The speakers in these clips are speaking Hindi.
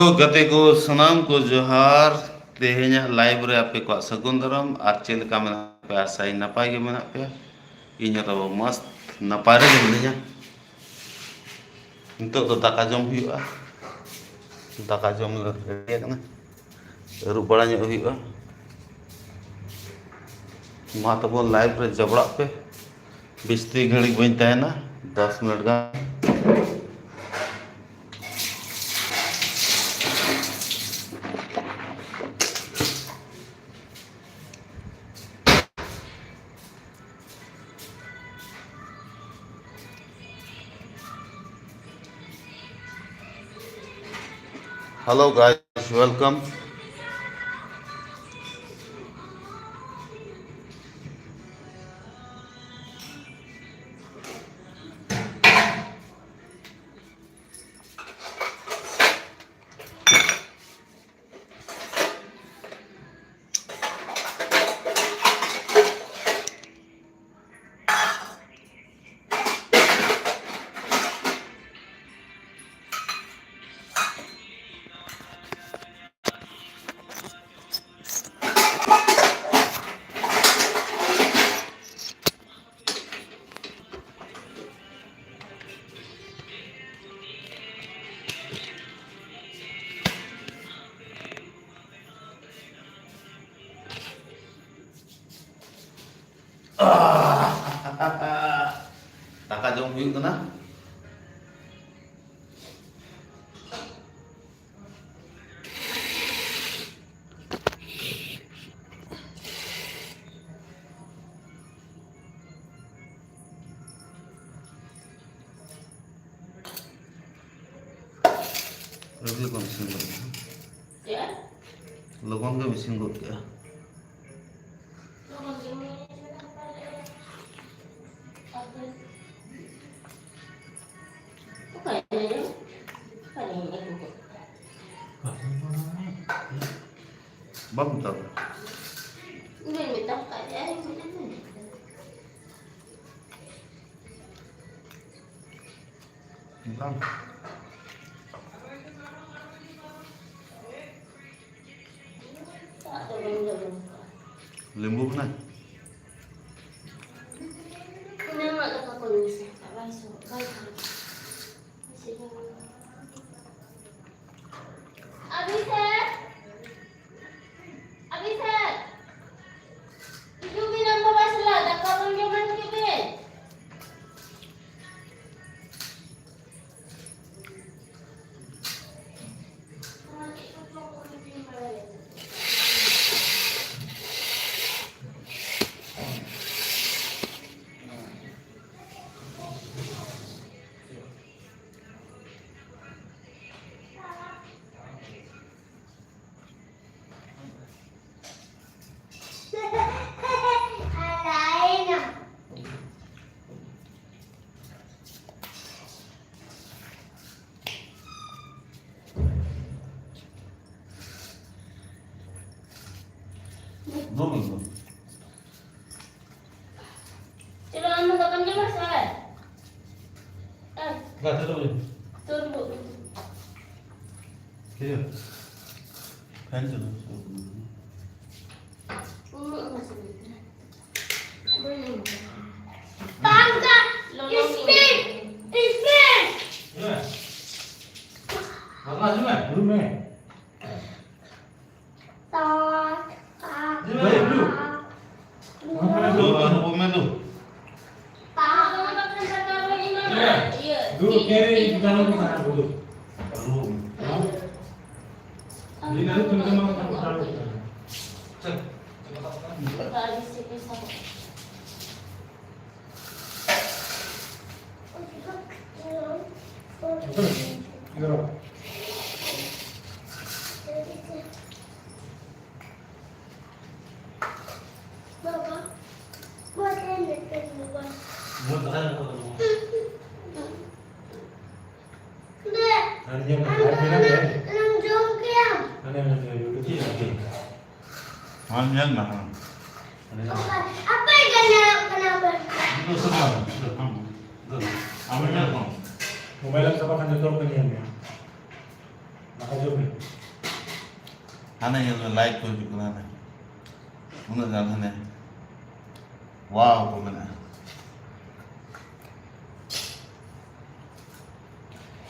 गते को सनाम को जोहार तेहेnya लाइव रे आपे को सगुन दरम आर चेलका मेना पे आसाई नपाय गे मेना पे इnya रो मस्त नपाय रे मिनिnya नितो तो दाका जम हुआ दाका जम ले kana रू बड़ा ᱧᱚᱜ हुआ मा तबोन लाइव रे जबड़ा पे 20 घड़ी बइन तहना 10 मिनट का हेलो गाइस वेलकम दाका जम हुई कना रगले कौन सिंग क्या लोगों के मिसिंग हो क्या bấm tờ người ta phải đấy không lembu mana दो मिनट चलो हम makan je mas Sal. enggak tutup aja Tutup. iya kan tutup Bangga. Ispin. Ispin. ya apa cuma rumah dulu kiri jangan di sana dulu. Jadi nanti teman-teman akan tahu. Cek. Betul. Bapak, buat ini kedua. Buat apa? Hanya apa yang kenapa? itu semua ambilnya kok Mobile siapa kan jatuh ke dia? Ayo nih. Hana yang like ko juga nana. Una gan hana. Wow ko mana.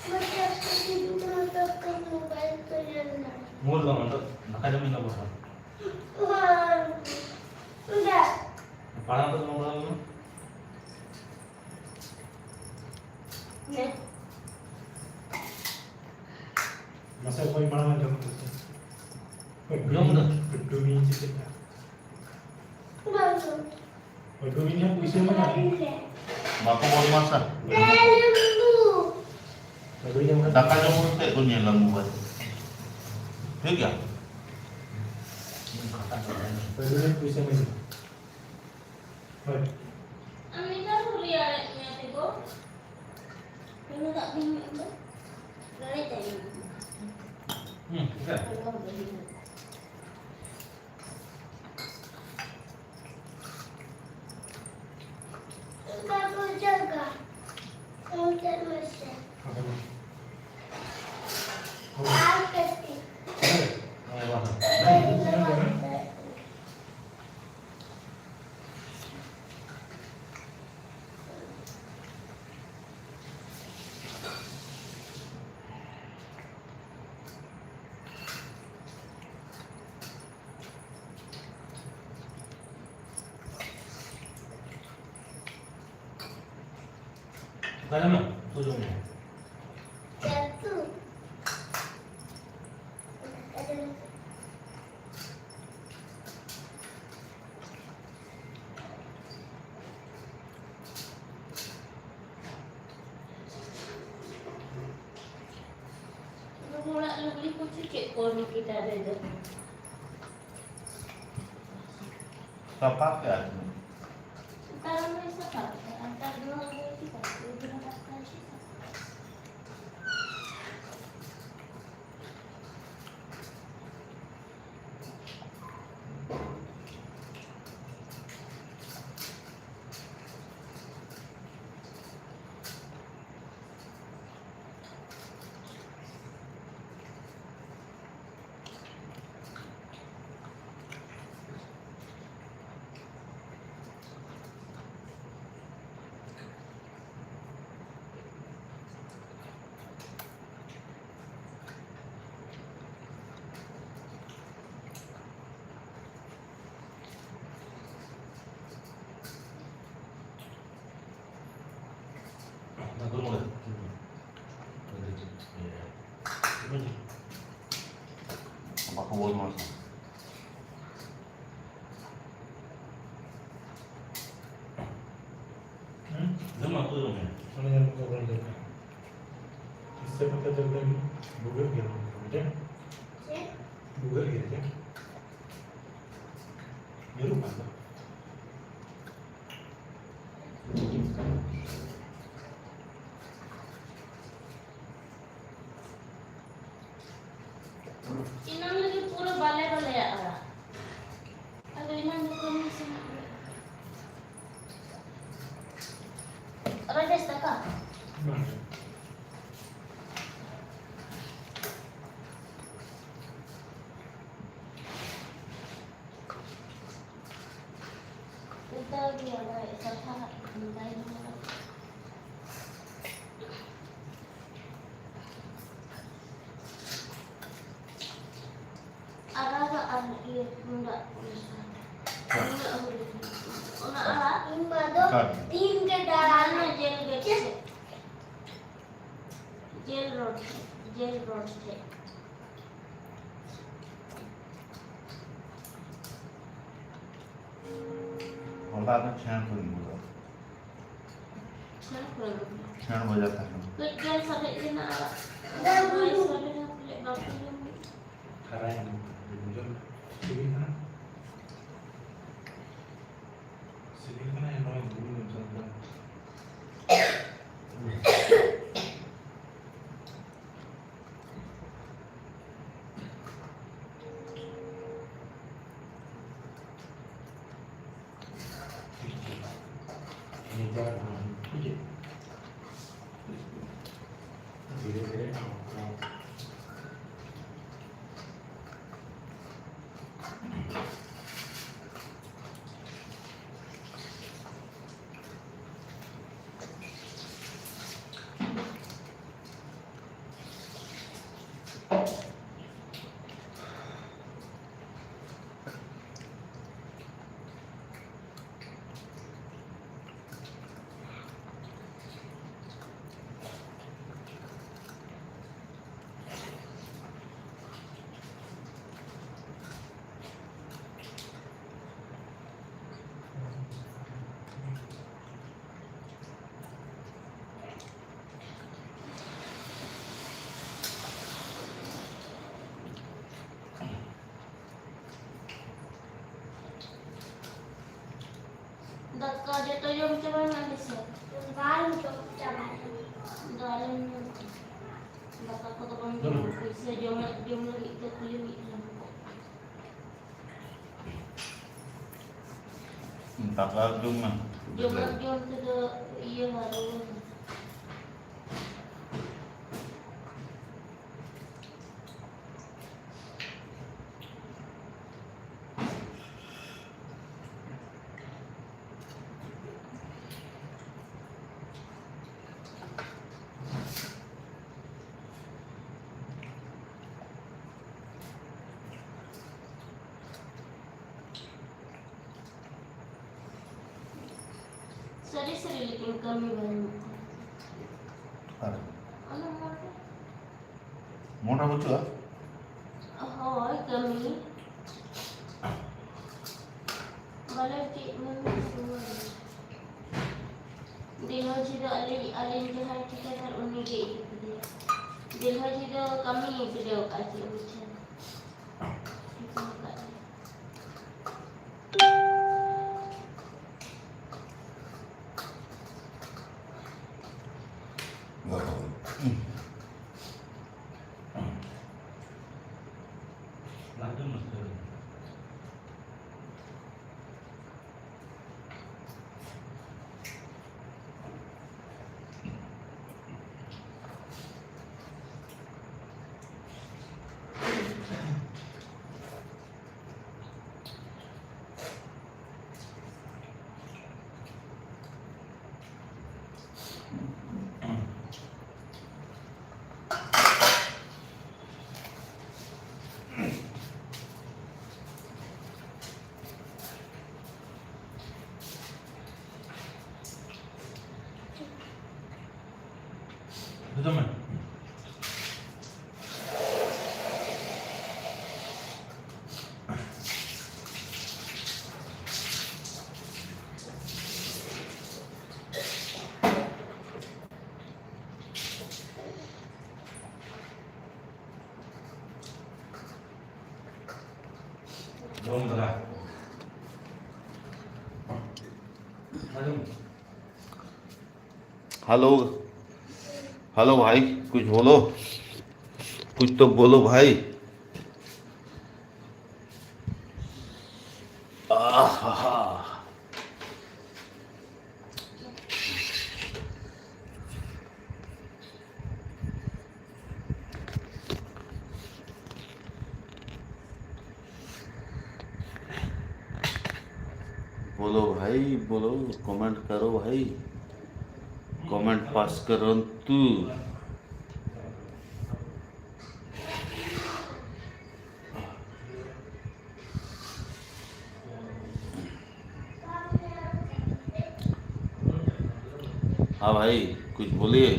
Macam seperti menonton mobile terjadi. Mul bang untuk nakaya min na bosan. Wah, sudah. Parang tuh ngomong ngomong. Nih, Masa kau mana jam tu? Belum dah. Kedua ni cerita. baru. Kedua ni aku isi mana? Bako mau masak. Dalam dulu. Kedua ni mana? Daka jom mo te ko niya lang mo ba. ठीक है Kedua ni aku isi mana? Baik. Ambil dulu liarnya teko. Kamu tak bingung tu? Dari tadi. Okay. Baru jaga. Kamu tak mesti. Apa ni? Apa sih? Kaya mana? Tujuh ni. Satu. Mula lu beli kucing cek pun kita ada tu. Kapak ya Kalau mau sekarang, antar dua hari kita, dua hari. Nak turun boleh? Bako mau masak. Zaman tu dong ya. Mana yang kau orang jaga? Isya kita jaga ni, bukan dia, betul? Cek. Bukan dia, ya. Di rumah tu. Inang lagi pura balai ya. Agar inang bukan mesin. Raja stakah. Mana? Kita dia ada satu mentai ni. Araga an iya munda. Ona ara imbado तीन के डालना जेल गेट से जेल रोड से होला ना छान को बोला चल कर छान हो जाता है तो जेल सारे दिन ara सारे ना ले doctor Karang muncul. Sini kan? Sini kan yang orang dulu muncul. Ini jangan ini. Ini Daka jatuh jom macam mana bisa? Baru coba. Dalam daka ko to bang bisa jom lagi ke kulit. Entah kagum mah. Jom ke iya baru. Seri-seri likin kami baru. Ano mo? Mona betul ah? Ahoy kami. Balik mami semua. Dilho jido alin jahat kita kan unige itu dia. Dilho jido kami video kasih ucap. Lanjut mas. Betul mas. Belum berat. Lanjut. Hello hello भाई, कुछ बोलो, कुछ तो बोलो भाई। आहा बोलो भाई, बोलो, कमेंट करो भाई, कमेंट पास करो तू। हाँ भाई, कुछ बोलिए।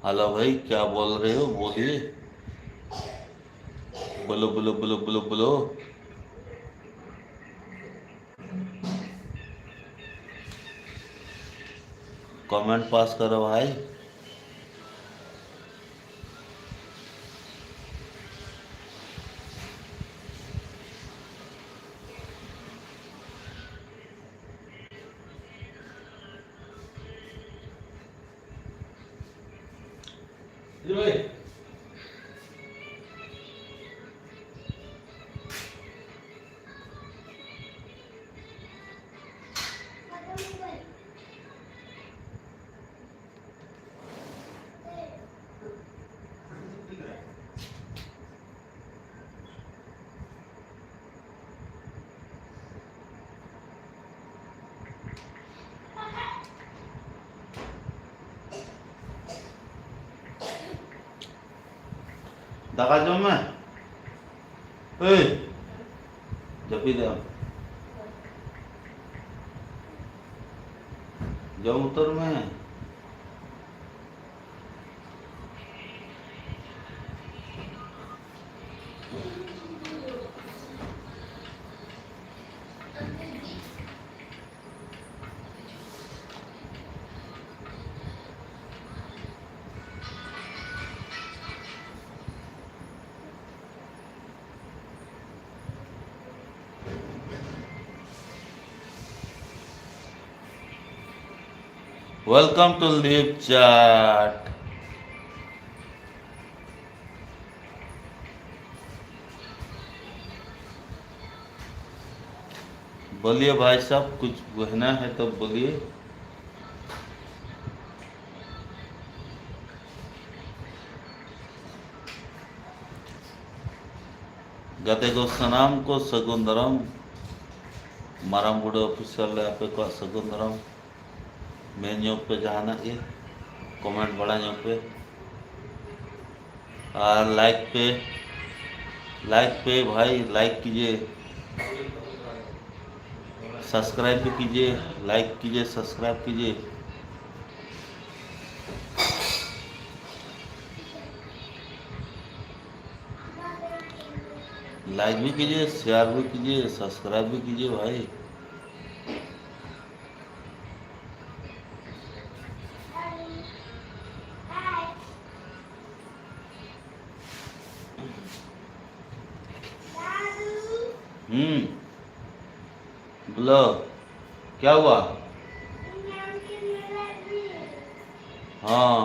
हेलो भाई, क्या बोल रहे हो? बोलिए, बोलो बोलो बोलो बोलो बोलो। कमेंट पास करो भाई। जी भाई दाका जम में ए जपी दे जम उतर में वेलकम टू लिव चैट। बोलिए भाई साहब, कुछ कहना है तो बोलिए। गते को सनाम को सगुंदरम माराम बुढ़े ऑफिसर ले आपे को सगुंदरम मैं ᱧᱚᱜ पे जहाना ये कमेंट बड़ा ᱧᱚᱜ पे और लाइक पे भाई लाइक कीजिए, सब्सक्राइब भी कीजिए, लाइक कीजिए, सब्सक्राइब कीजिए। लाइक भी कीजिए, शेयर भी कीजिए, सब्सक्राइब भी कीजिए भाई। बोलो क्या हुआ? हाँ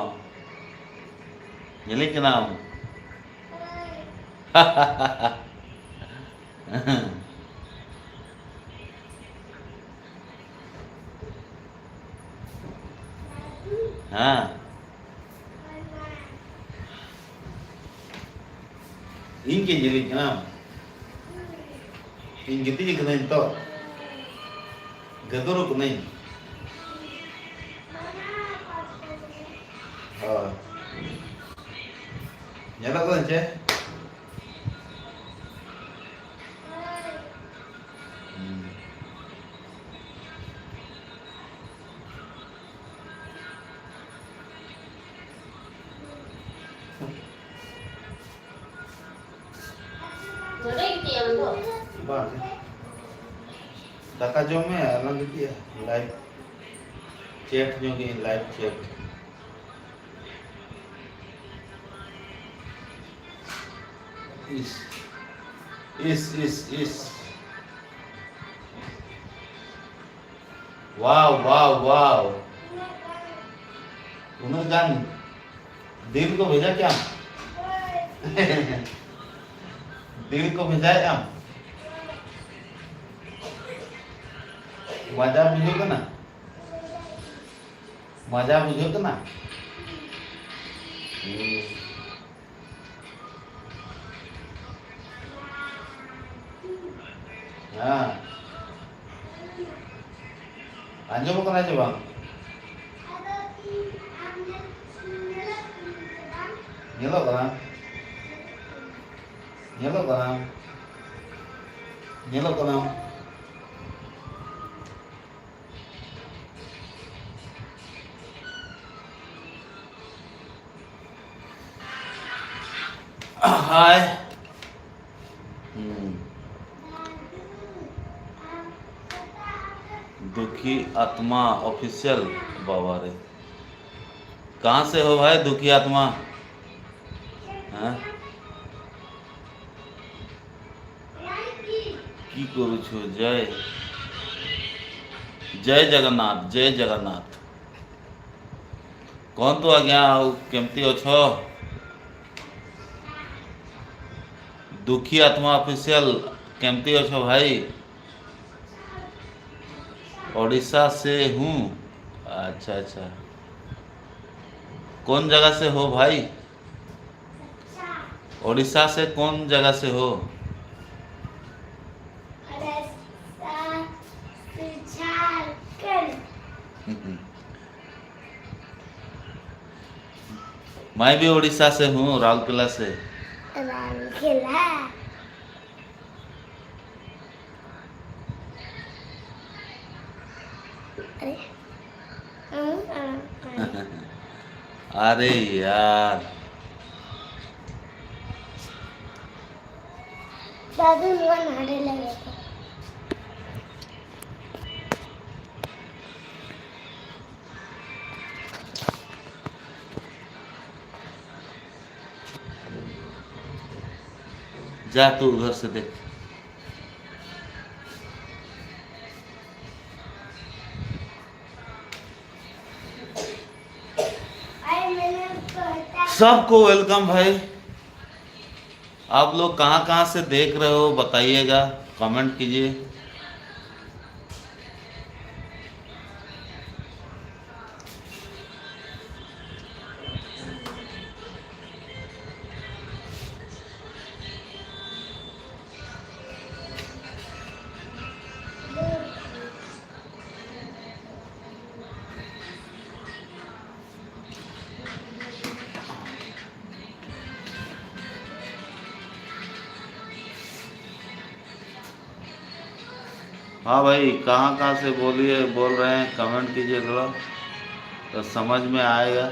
ये क्या नाम? हाँ इनके jadi kenapa? Ini gitu juga kena itu. Gaduh kena. Oh. Nyala kan cek? Jodoh gitu ya untuk. Bang. Daka jom में अलग किया लाइव चैट जो कि लाइव चैट इस वाव उन्होंने जान दिल को भेजा क्या? दिल को भेजा क्या? मजा बुझो ना, मजा बुझो ना। हाँ anjom kena aja bang. Nyelok kan? Nyelok kan? Nyelok kan? हाय। हम्म, दुखी आत्मा ऑफिशियल। बाबा रे, कहाँ से हो भाई दुखी आत्मा? हाँ? की करू छो? जय जय जगन्नाथ, जय जगन्नाथ। कौन तो आज्ञा केमती अछो? दुखी आत्मा ऑफिशियल केमती अछो भाई? ओडिशा से हूँ। अच्छा अच्छा, कौन जगह से हो भाई? ओडिशा से कौन जगह से हो? मैं भी उड़ीसा से हूँ, राउरकेला से। राउरकेला। अरे अरे यार, दादू मुझे नाड़े लगे थे। जा तू उधर से देख। अरे मैंने उसको हटा सबको वेलकम भाई। आप लोग कहाँ कहाँ से देख रहे हो बताइएगा, कमेंट कीजिए। हाँ भाई, कहाँ कहाँ से बोल रहे हैं, कमेंट कीजिए थोड़ा तो समझ में आएगा।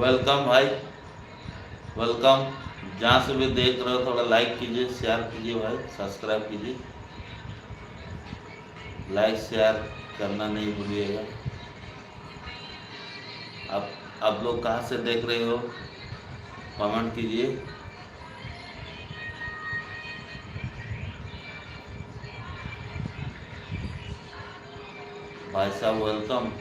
वेलकम भाई, वेलकम। जहाँ से भी देख रहे हो थोड़ा लाइक कीजिए, शेयर कीजिए भाई, सब्सक्राइब कीजिए। लाइक शेयर करना नहीं भूलिएगा। आप लोग कहाँ से देख रहे हो कमेंट कीजिए। भाई साहब वेलकम।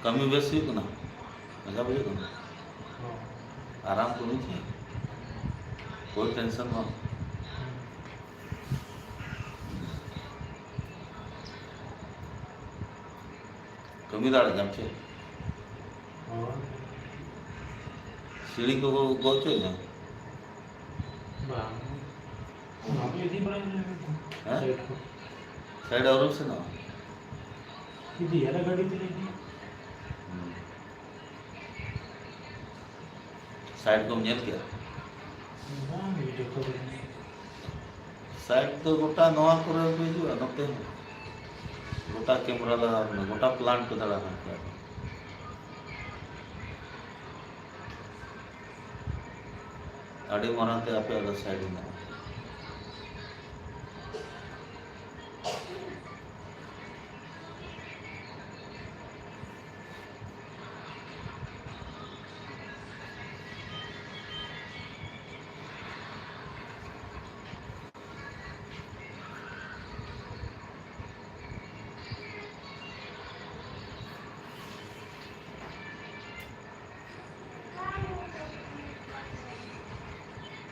कमी बेसी को ना मजा बुझे को ना आराम को नहीं चाहिए, कोई टेंशन ना। कमी दाड़ जम छे सीढ़ी को गोचे ना साइड और से ना साइड को नेल किया साइड तो गोटा नवा करे बेजुआ नते गोटा कैमरा लगा गोटा प्लांट पे दड़ा ना अड़ी मराते आपे अदर साइड में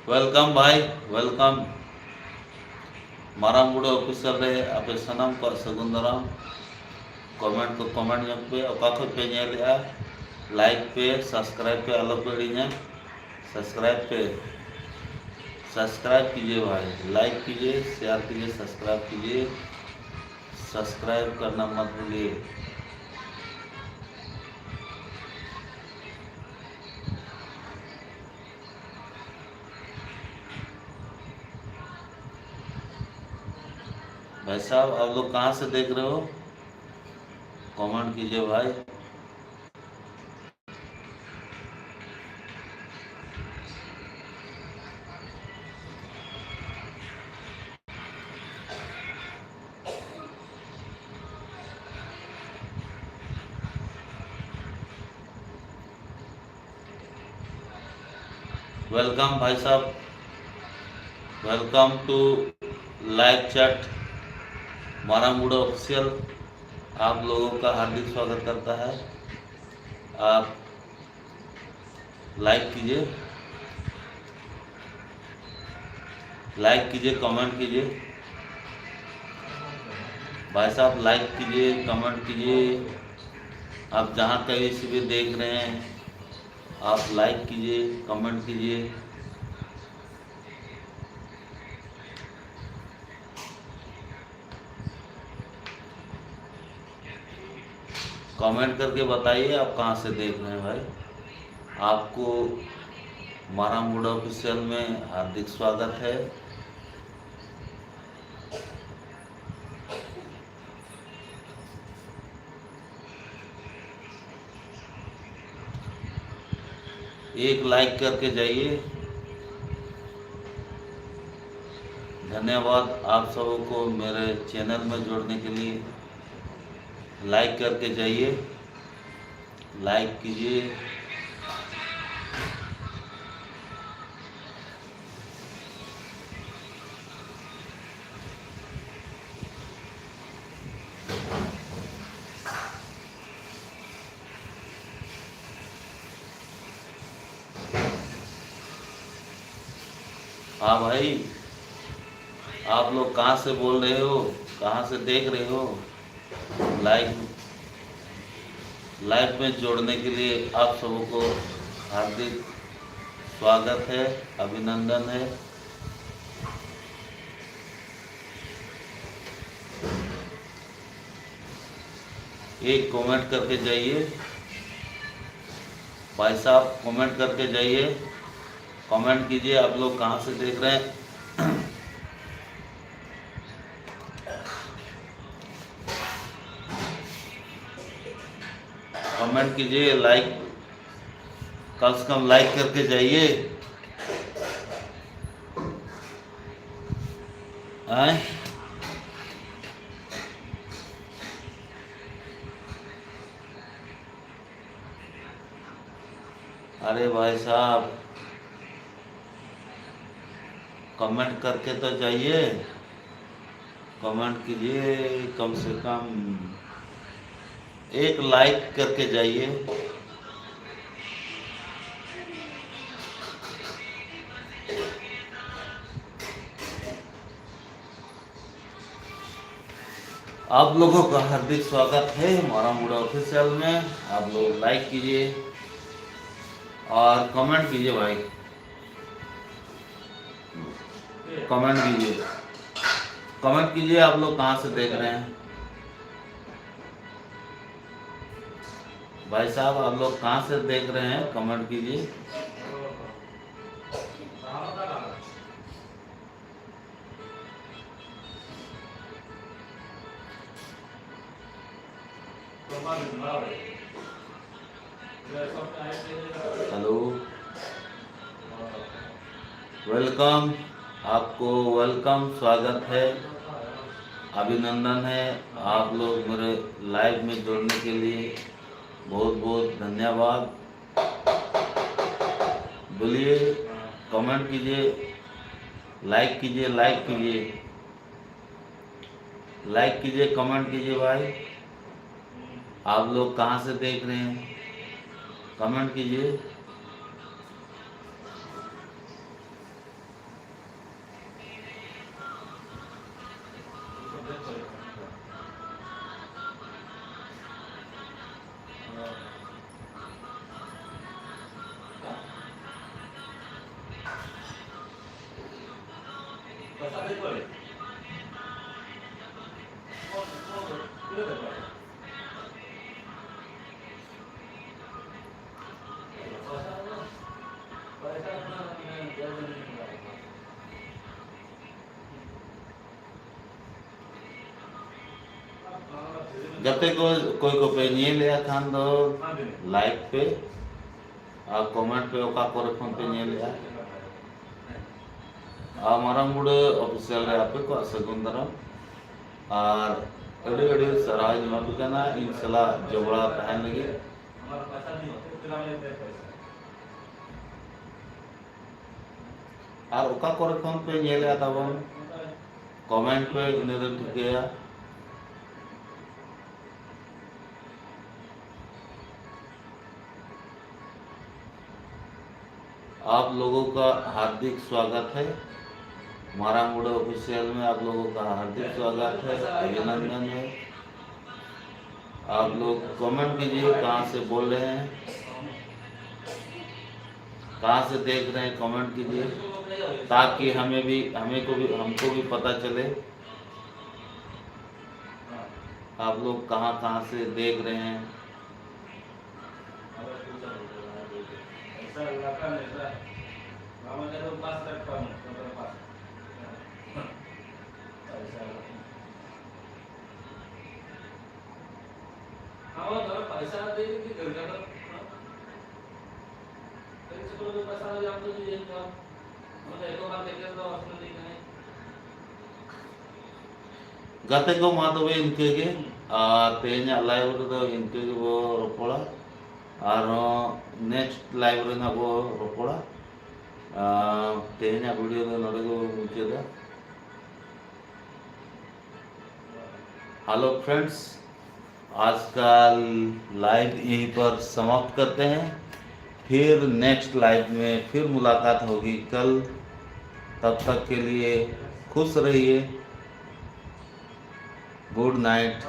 वेलकम भाई, वेलकम। मारा मुड़ो ऑफिसर रे आपे सनम को सगुंदराम कमेंट को कमेंट जब पे ओका को पे नेलिया लाइक पे सब्सक्राइब पे अलग पेड़ी냐 सब्सक्राइब कीजिए भाई, लाइक कीजिए, शेयर कीजिए, सब्सक्राइब कीजिए। सब्सक्राइब करना मत भूलिए। भाई साहब आप लोग कहाँ से देख रहे हो कमेंट कीजिए भाई। वेलकम भाई साहब, वेलकम टू लाइव चैट मारा मुड़ा ऑफिशियल। आप लोगों का हार्दिक स्वागत करता है। आप लाइक कीजिए, कमेंट कीजिए भाई साहब, लाइक कीजिए, कमेंट कीजिए। आप जहाँ कहीं से भी देख रहे हैं आप लाइक कीजिए, कमेंट कीजिए। कमेंट करके बताइए आप कहाँ से देख रहे हैं भाई। आपको मारा मुड़ा ऑफिशियल में हार्दिक स्वागत है। एक लाइक करके जाइए। धन्यवाद आप सबको मेरे चैनल में जोड़ने के लिए। लाइक करके जाइए, लाइक कीजिए। हाँ भाई, आप लोग कहाँ से बोल रहे हो, कहाँ से देख रहे हो? लाइव में जोड़ने के लिए आप सबको हार्दिक स्वागत है, अभिनंदन है। एक कमेंट करके जाइए भाई साहब, कमेंट करके जाइए। कमेंट कीजिए आप लोग कहाँ से देख रहे हैं। कमेंट कीजिए, लाइक कम से कम लाइक करके जाइए। आए? अरे भाई साहब कमेंट करके तो जाइए, कमेंट कीजिए, कम से कम एक लाइक करके जाइए। आप लोगों का हार्दिक स्वागत है मारामुड़ा ऑफिशियल में। आप लोग लाइक कीजिए और कमेंट कीजिए भाई, कमेंट कीजिए, कमेंट कीजिए आप लोग कहाँ से देख रहे हैं। भाई साहब आप लोग कहाँ से देख रहे हैं, कमेंट कीजिए। हेलो, वेलकम, आपको वेलकम, स्वागत है, अभिनंदन है। आप लोग मेरे लाइव में जुड़ने के लिए बहुत बहुत धन्यवाद। बोलिए, कमेंट कीजिए, लाइक कीजिए, लाइक कीजिए, लाइक कीजिए, कमेंट कीजिए भाई। आप लोग कहाँ से देख रहे हैं, कमेंट कीजिए। गते को कोई को पे नहीं लिया खान दो लाइक पे और कमेंट पे ओका करे फोन पे नहीं लिया मारामुड़ा ऑफिशियल रे आपे को सगुंदरम और अड़ी अड़ी सराज नोटिकना इन सला जबड़ा तहन लगी और ओका करे फोन पे नहीं लिया तब कमेंट पे इन्हें ठीक है। आप लोगों का हार्दिक स्वागत है मारामुड़ा ऑफिशियल में। आप लोगों का हार्दिक स्वागत है, अभिनंदन है। आप लोग कमेंट कीजिए कहाँ से बोल रहे हैं, कहाँ से देख रहे हैं, कमेंट कीजिए ताकि हमको भी पता चले आप लोग कहाँ कहाँ से देख रहे हैं। पैसा दे कि घर का पैसा गते को माधव इनके तेज लाइव रे इनके वो रोपड़ा और नेक्स्ट लाइव रे ना वो रोपड़ा तेज वीडियो दो नडे को मुझे। हेलो फ्रेंड्स, आज का लाइव यहीं पर समाप्त करते हैं। फिर नेक्स्ट लाइव में फिर मुलाकात होगी कल। तब तक के लिए खुश रहिए। Good night.